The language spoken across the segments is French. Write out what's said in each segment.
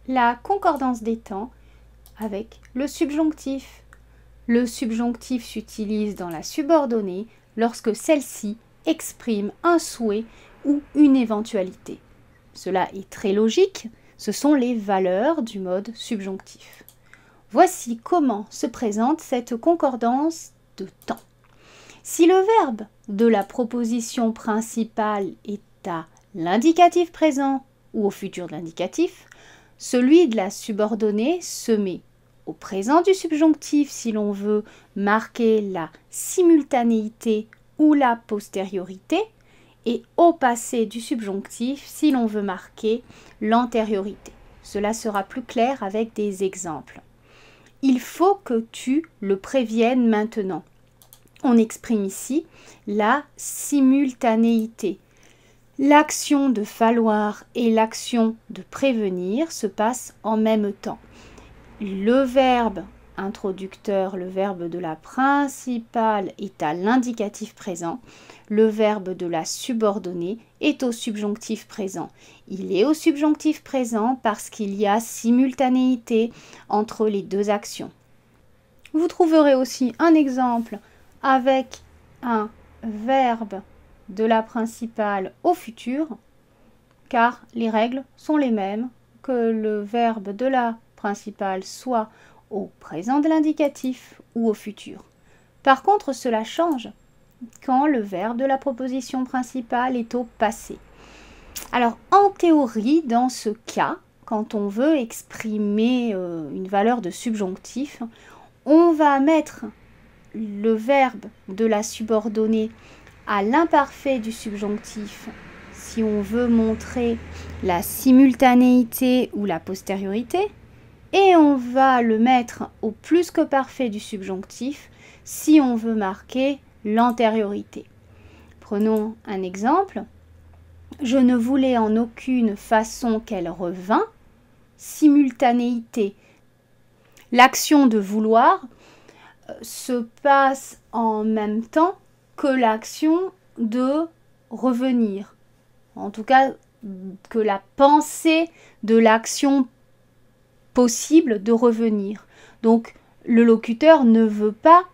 la concordance des temps avec le subjonctif. Le subjonctif s'utilise dans la subordonnée lorsque celle-ci exprime un souhait ou une éventualité. Cela est très logique, ce sont les valeurs du mode subjonctif. Voici comment se présente cette concordance de temps. Si le verbe de la proposition principale est à l'indicatif présent ou au futur de l'indicatif, celui de la subordonnée se met au présent du subjonctif si l'on veut marquer la simultanéité ou la postériorité, et au passé du subjonctif si l'on veut marquer l'antériorité. Cela sera plus clair avec des exemples. Il faut que tu le préviennes maintenant. On exprime ici la simultanéité. L'action de falloir et l'action de prévenir se passent en même temps. Le verbe introducteur, le verbe de la principale est à l'indicatif présent. Le verbe de la subordonnée est au subjonctif présent. Il est au subjonctif présent parce qu'il y a simultanéité entre les deux actions. Vous trouverez aussi un exemple avec un verbe de la principale au futur, car les règles sont les mêmes, que le verbe de la principale soit au présent de l'indicatif ou au futur. Par contre, cela change quand le verbe de la proposition principale est au passé. Alors, en théorie, dans ce cas, quand on veut exprimer une valeur de subjonctif, on va mettre le verbe de la subordonnée à l'imparfait du subjonctif si on veut montrer la simultanéité ou la postériorité, et on va le mettre au plus que parfait du subjonctif si on veut marquer l'antériorité. Prenons un exemple. Je ne voulais en aucune façon qu'elle revînt. Simultanéité. L'action de vouloir se passe en même temps que l'action de revenir. En tout cas, que la pensée de l'action possible de revenir. Donc, le locuteur ne veut pas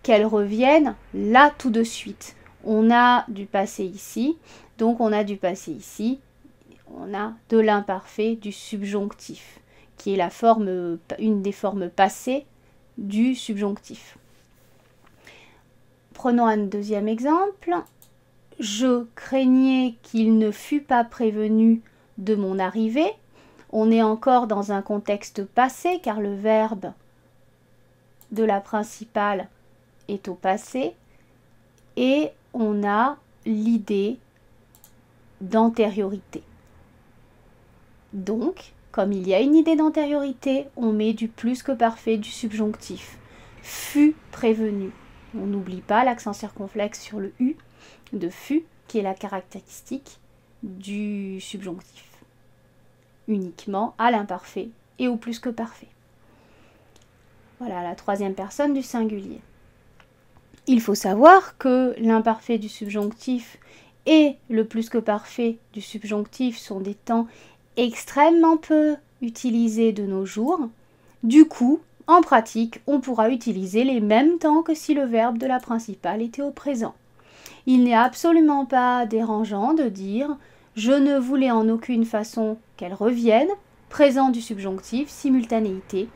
qu'elle revienne là tout de suite. On a du passé ici, donc on a du passé ici, on a de l'imparfait du subjonctif, qui est la forme, une des formes passées du subjonctif. Prenons un deuxième exemple. Je craignais qu'il ne fût pas prévenu de mon arrivée. On est encore dans un contexte passé car le verbe de la principale est au passé et on a l'idée d'antériorité. Donc, comme il y a une idée d'antériorité, on met du plus que parfait du subjonctif. Fut prévenu. On n'oublie pas l'accent circonflexe sur le U de fut qui est la caractéristique du subjonctif. Uniquement à l'imparfait et au plus que parfait. Voilà la troisième personne du singulier. Il faut savoir que l'imparfait du subjonctif et le plus que parfait du subjonctif sont des temps extrêmement peu utilisés de nos jours. Du coup, en pratique, on pourra utiliser les mêmes temps que si le verbe de la principale était au présent. Il n'est absolument pas dérangeant de dire « je ne voulais en aucune façon qu'elle revienne », présent du subjonctif, simultanéité,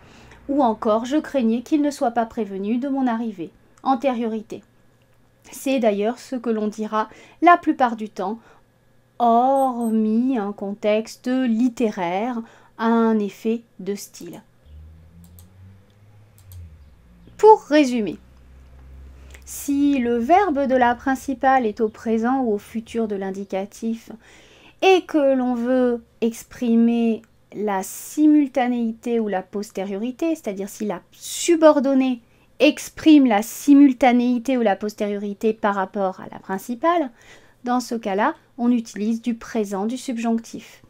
ou encore « je craignais qu'il ne soit pas prévenu de mon arrivée », antériorité. C'est d'ailleurs ce que l'on dira la plupart du temps, hormis un contexte littéraire, un effet de style. Pour résumer, si le verbe de la principale est au présent ou au futur de l'indicatif et que l'on veut exprimer la simultanéité ou la postériorité, c'est-à-dire si la subordonnée exprime la simultanéité ou la postériorité par rapport à la principale, dans ce cas-là, on utilise du présent du subjonctif.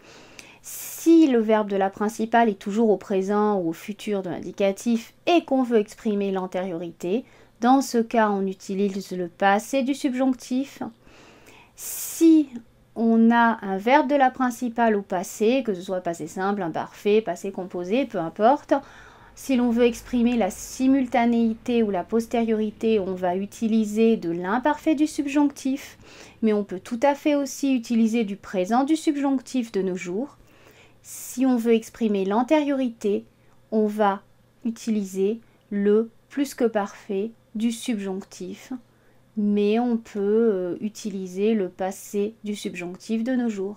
Si le verbe de la principale est toujours au présent ou au futur de l'indicatif et qu'on veut exprimer l'antériorité, dans ce cas, on utilise le passé du subjonctif. Si on a un verbe de la principale au passé, que ce soit passé simple, imparfait, passé composé, peu importe. Si l'on veut exprimer la simultanéité ou la postériorité, on va utiliser de l'imparfait du subjonctif, mais on peut tout à fait aussi utiliser du présent du subjonctif de nos jours. Si on veut exprimer l'antériorité, on va utiliser le plus que parfait du subjonctif, mais on peut utiliser le passé du subjonctif de nos jours.